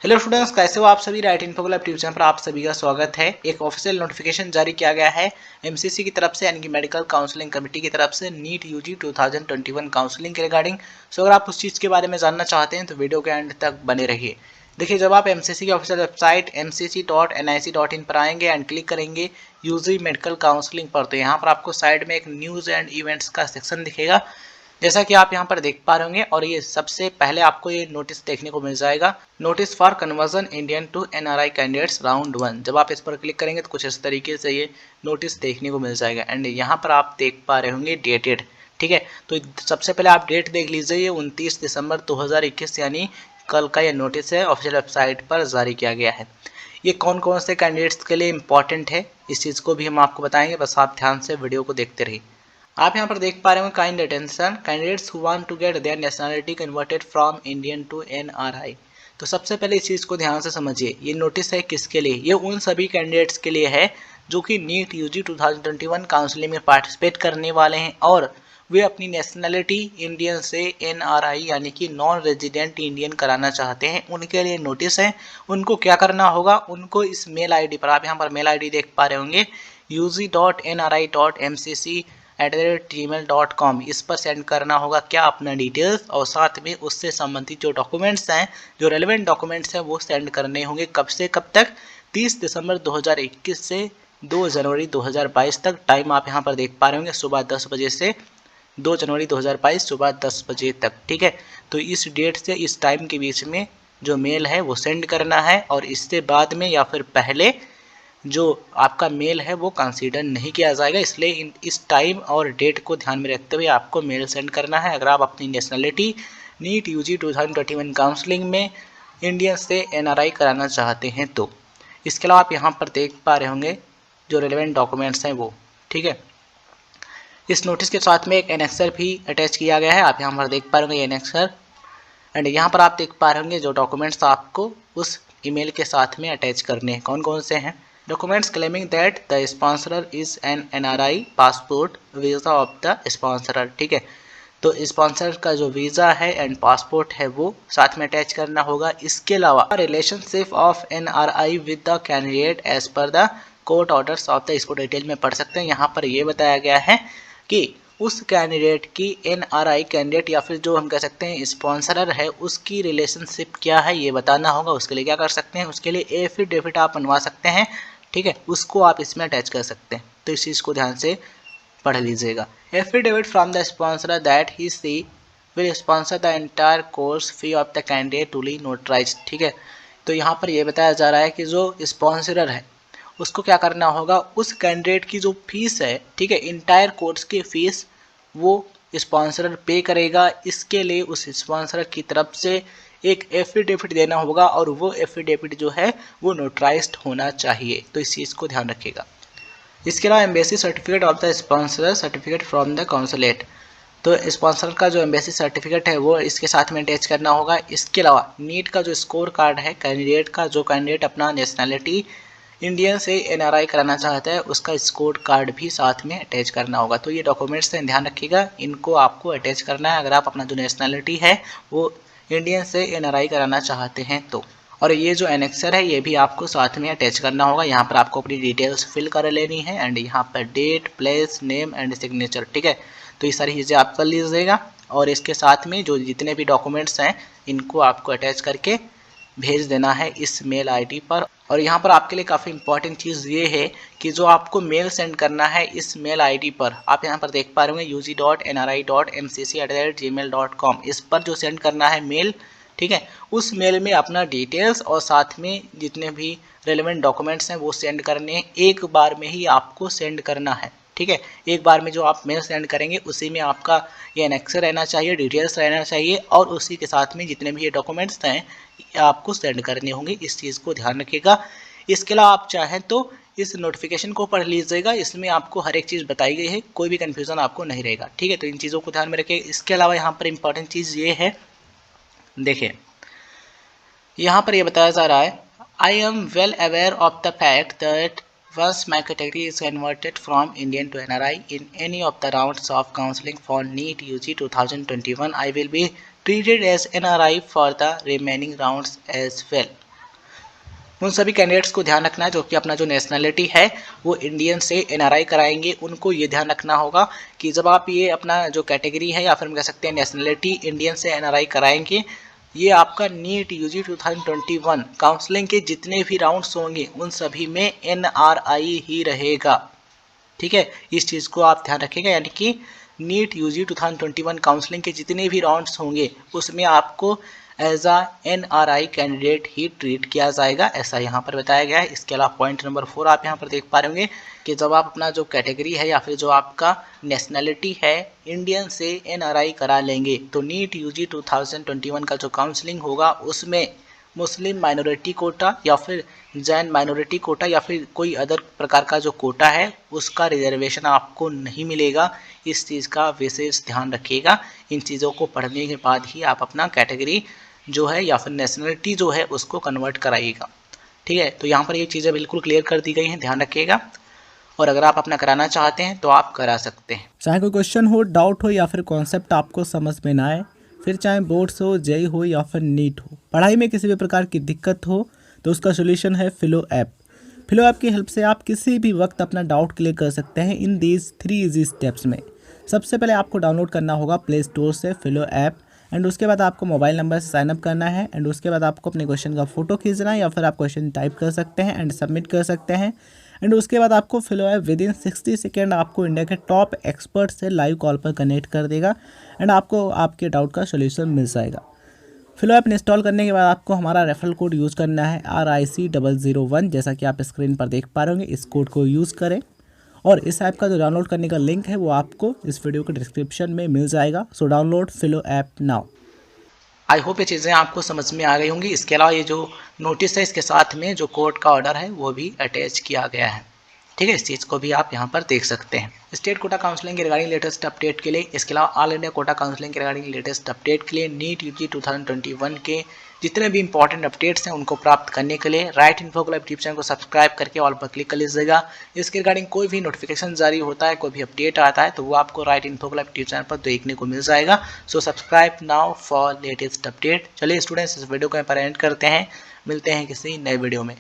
Hello students, कैसे हो आप सभी। Right info club tube channel पर आप सभी का स्वागत है। एक ऑफिशियल नोटिफिकेशन जारी किया गया है एमसीसी की तरफ से, यानी कि मेडिकल काउंसलिंग कमेटी की तरफ से, नीट यूजी 2021 काउंसलिंग के रिगार्डिंग। सो अगर आप उस चीज़ के बारे में जानना चाहते हैं तो वीडियो के एंड तक बने रहिए। देखिए, जब आप एमसीसी की ऑफिशियल वेबसाइट mcc.nic.in पर आएंगे एंड क्लिक करेंगे यूजी मेडिकल काउंसलिंग पर, तो यहाँ पर आपको साइड में एक न्यूज़ एंड इवेंट्स का सेक्शन दिखेगा, जैसा कि आप यहाँ पर देख पा रहे होंगे। और ये सबसे पहले आपको ये नोटिस देखने को मिल जाएगा, notice for conversion Indian to NRI candidates round 1। जब आप इस पर क्लिक करेंगे तो कुछ इस तरीके से ये नोटिस देखने को मिल जाएगा। एंड यहाँ पर आप देख पा रहे होंगे डेटेड, ठीक है। तो सबसे पहले आप डेट देख लीजिए, ये 29 दिसंबर 2021 यानी कल का ये नोटिस है, ऑफिशियल वेबसाइट पर जारी किया गया है। ये कौन कौन से कैंडिडेट्स के लिए इंपॉर्टेंट है, इस चीज़ को भी हम आपको बताएंगे, बस आप ध्यान से वीडियो को देखते रहिए। आप यहाँ पर देख पा रहे होंगे, kind attention, candidates who want to get their nationality converted from Indian to NRI. तो सबसे पहले इस चीज़ को ध्यान से समझिए, ये नोटिस है किसके लिए। ये उन सभी कैंडिडेट्स के लिए है जो कि नीट यूजी 2021 काउंसलिंग में पार्टिसिपेट करने वाले हैं और वे अपनी नेशनलिटी इंडियन से एनआरआई यानी कि नॉन रेजिडेंट इंडियन कराना चाहते हैं। उनके लिए नोटिस है। उनको क्या करना होगा, उनको इस मेल आईडी पर, आप यहाँ पर मेल आईडी देख पा रहे होंगे, uzi.nri.mcc@gmail.com, इस पर सेंड करना होगा क्या, अपना डिटेल्स, और साथ में उससे संबंधित जो डॉक्यूमेंट्स हैं, जो रेलेवेंट डॉक्यूमेंट्स हैं, वो सेंड करने होंगे। कब से कब तक, 30 दिसंबर 2021 से 2 जनवरी 2022 तक। टाइम आप यहाँ पर देख पा रहे होंगे, सुबह 10 बजे से 2 जनवरी 2022 सुबह 10 बजे तक, ठीक है। तो इस डेट से इस टाइम के बीच में जो मेल है वो सेंड करना है, और इससे बाद में या फिर पहले जो आपका मेल है वो कंसीडर नहीं किया जाएगा। इसलिए इस टाइम और डेट को ध्यान में रखते हुए आपको मेल सेंड करना है, अगर आप अपनी नेशनलिटी नीट यूजी 2021 काउंसलिंग में इंडियन से एनआरआई कराना चाहते हैं तो। इसके अलावा आप यहाँ पर देख पा रहे होंगे जो रिलेवेंट डॉक्यूमेंट्स हैं वो, ठीक है। इस नोटिस के साथ में एक एनेक्सर भी अटैच किया गया है, आप यहाँ पर देख पा रहे होंगे एनेक्सर। एंड यहाँ पर आप देख पा रहे होंगे जो डॉक्यूमेंट्स आपको उस ईमेल के साथ में अटैच करने हैं, कौन कौन से हैं। Documents claiming that the sponsorer is an NRI, passport, visa of the sponsorer, ठीक है। तो स्पॉन्सर का जो वीज़ा है एंड पासपोर्ट है वो साथ में अटैच करना होगा। इसके अलावा relationship of NRI with the candidate as per the court orders of the, इसको डिटेल में पढ़ सकते हैं। यहाँ पर ये बताया गया है कि उस कैंडिडेट की एनआरआई कैंडिडेट या फिर जो हम कह सकते हैं स्पॉन्सरर है, उसकी रिलेशनशिप क्या है ये बताना होगा। उसके लिए क्या कर सकते हैं, उसके लिए एफिडेविट आप बनवा सकते हैं, ठीक है, उसको आप इसमें अटैच कर सकते हैं। तो इस चीज़ को ध्यान से पढ़ लीजिएगा। Affidavit from the sponsor that he she will sponsor the entire course fee of the candidate duly notarized, ठीक है। तो यहाँ पर यह बताया जा रहा है कि जो स्पॉन्सरर है उसको क्या करना होगा, उस कैंडिडेट की जो फीस है, ठीक है, इंटायर कोर्स की फीस वो स्पॉन्सरर पे करेगा। इसके लिए उस स्पॉन्सरर की तरफ से एक एफिडेविट देना होगा, और वो एफिडेविट जो है वो नोटराइज्ड होना चाहिए। तो इस चीज़ को ध्यान रखिएगा। इसके अलावा embassy certificate of the sponsor certificate from the consulate, तो स्पॉन्सर का जो एम्बेसी सर्टिफिकेट है वो इसके साथ में अटैच करना होगा। इसके अलावा नीट का जो स्कोर कार्ड है कैंडिडेट का, जो कैंडिडेट अपना नेशनलिटी इंडियन से एनआरआई कराना चाहता है, उसका स्कोर कार्ड भी साथ में अटैच करना होगा। तो ये डॉक्यूमेंट्स हैं, ध्यान रखिएगा, इनको आपको अटैच करना है अगर आप अपना जो नेशनलिटी है वो इंडियन से एनआरआई कराना चाहते हैं तो। और ये जो एनेक्सर है ये भी आपको साथ में अटैच करना होगा। यहाँ पर आपको अपनी डिटेल्स फिल कर लेनी है, एंड यहाँ पर date, place, name and signature, ठीक है। तो ये सारी चीज़ें आप कर लीजिएगा, और इसके साथ में जो जितने भी डॉक्यूमेंट्स हैं इनको आपको अटैच करके भेज देना है इस मेल आईडी पर। और यहाँ पर आपके लिए काफ़ी इंपॉर्टेंट चीज़ ये है कि जो आपको मेल सेंड करना है इस मेल आईडी पर, आप यहाँ पर देख पा रहे होंगे uzi.nri.mcc@gmail.com, इस पर जो सेंड करना है मेल, ठीक है, उस मेल में अपना डिटेल्स और साथ में जितने भी रेलेवेंट डॉक्यूमेंट्स हैं वो सेंड करने हैं। एक बार में ही आपको सेंड करना है, ठीक है। एक बार में जो आप मेल सेंड करेंगे उसी में आपका ये एनेक्सर रहना चाहिए, डिटेल्स रहना चाहिए, और उसी के साथ में जितने भी ये डॉक्यूमेंट्स हैं आपको सेंड करने होंगे। इस चीज़ को ध्यान रखिएगा। इसके अलावा आप चाहें तो इस नोटिफिकेशन को पढ़ लीजिएगा, इसमें आपको हर एक चीज़ बताई गई है, कोई भी कन्फ्यूज़न आपको नहीं रहेगा, ठीक है। तो इन चीज़ों को ध्यान में रखिए। इसके अलावा यहाँ पर इंपॉर्टेंट चीज़ ये है, देखिए यहाँ पर ये बताया जा रहा है, I am well aware of the fact that once my category is converted from Indian to NRI in any of the rounds of counseling for NEET UG 2021, I will be treated as NRI for the remaining rounds as well. उन सभी candidates को ध्यान रखना है जो कि अपना जो नेशनैलिटी है वो इंडियन से एनआरआई कराएंगे। उनको ये ध्यान रखना होगा कि जब आप ये अपना जो कैटेगरी है या फिर हम कह सकते हैं नेशनैलिटी इंडियन से एनआरआई कराएंगे, ये आपका नीट यूजी 2021 काउंसलिंग के जितने भी राउंड्स होंगे उन सभी में एनआरआई ही रहेगा। ठीक है, इस चीज़ को आप ध्यान रखिएगा। यानी कि नीट यूजी 2021 काउंसलिंग के जितने भी राउंड्स होंगे उसमें आपको एज आ एनआरआई कैंडिडेट ही ट्रीट किया जाएगा, ऐसा यहाँ पर बताया गया है। इसके अलावा पॉइंट नंबर 4 आप यहाँ पर देख पा रहे होंगे कि जब आप अपना जो कैटेगरी है या फिर जो आपका नेशनैलिटी है इंडियन से एनआरआई करा लेंगे तो नीट यूजी 2021 का जो काउंसलिंग होगा उसमें मुस्लिम माइनॉरिटी कोटा या फिर जैन माइनॉरिटी कोटा या फिर कोई अदर प्रकार का जो कोटा है उसका रिजर्वेशन आपको नहीं मिलेगा। इस चीज़ का विशेष ध्यान रखिएगा। इन चीज़ों को पढ़ने के बाद ही आप अपना कैटेगरी जो है या फिर नेशनलिटी जो है उसको कन्वर्ट कराइएगा। ठीक है, तो यहाँ पर ये चीज़ें बिल्कुल क्लियर कर दी गई हैं, ध्यान रखिएगा। और अगर आप अपना कराना चाहते हैं तो आप करा सकते हैं। चाहे कोई क्वेश्चन हो, डाउट हो या फिर कॉन्सेप्ट आपको समझ में ना आए, फिर चाहे बोर्ड्स हो, जेई हो या फिर नीट हो, पढ़ाई में किसी भी प्रकार की दिक्कत हो तो उसका सोल्यूशन है फिलो ऐप। फिलो ऐप की हेल्प से आप किसी भी वक्त अपना डाउट क्लियर कर सकते हैं इन दीज 3 इजी स्टेप्स में। सबसे पहले आपको डाउनलोड करना होगा प्ले स्टोर से फिलो ऐप एंड उसके बाद आपको मोबाइल नंबर से साइनअप करना है एंड उसके बाद आपको अपने क्वेश्चन का फोटो खींचना है या फिर आप क्वेश्चन टाइप कर सकते हैं एंड सबमिट कर सकते हैं। एंड उसके बाद आपको फिलो ऐप विद इन 60 सेकेंड आपको इंडिया के टॉप एक्सपर्ट से लाइव कॉल पर कनेक्ट कर देगा एंड आपको आपके डाउट का सोल्यूशन मिल जाएगा। फिलो ऐप इंस्टॉल करने के बाद आपको हमारा रेफरल कोड यूज़ करना है RIC001, जैसा कि आप स्क्रीन पर देख पा रहे होंगे। इस कोड को यूज़ करें और इस ऐप का जो डाउनलोड करने का लिंक है वो आपको इस वीडियो के डिस्क्रिप्शन में मिल जाएगा। So download फिलो app now. I hope ये चीज़ें आपको समझ में आ गई होंगी। इसके अलावा ये जो नोटिस है इसके साथ में जो कोर्ट का ऑर्डर है वो भी अटैच किया गया है। ठीक है, इस चीज़ को भी आप यहाँ पर देख सकते हैं। स्टेट कोटा काउंसलिंग के रिगार्डिंग लेटेस्ट अपडेट के लिए, इसके अलावा ऑल इंडिया कोटा काउंसलिंग के रिगार्डिंग लेटेस्ट अपडेट के लिए, नीट यूजी 2021 के जितने भी इंपॉर्टेंट अपडेट्स हैं उनको प्राप्त करने के लिए right info club YouTube channel को सब्सक्राइब करके ऑल पर क्लिक कर लीजिएगा। इसके रिगार्डिंग कोई भी नोटिफिकेशन जारी होता है, कोई भी अपडेट आता है तो वो आपको right info club YouTube channel पर देखने को मिल जाएगा। So subscribe now for latest update. चलिए स्टूडेंट्स, इस वीडियो को यहाँ पर एंड करते हैं, मिलते हैं किसी नए वीडियो में।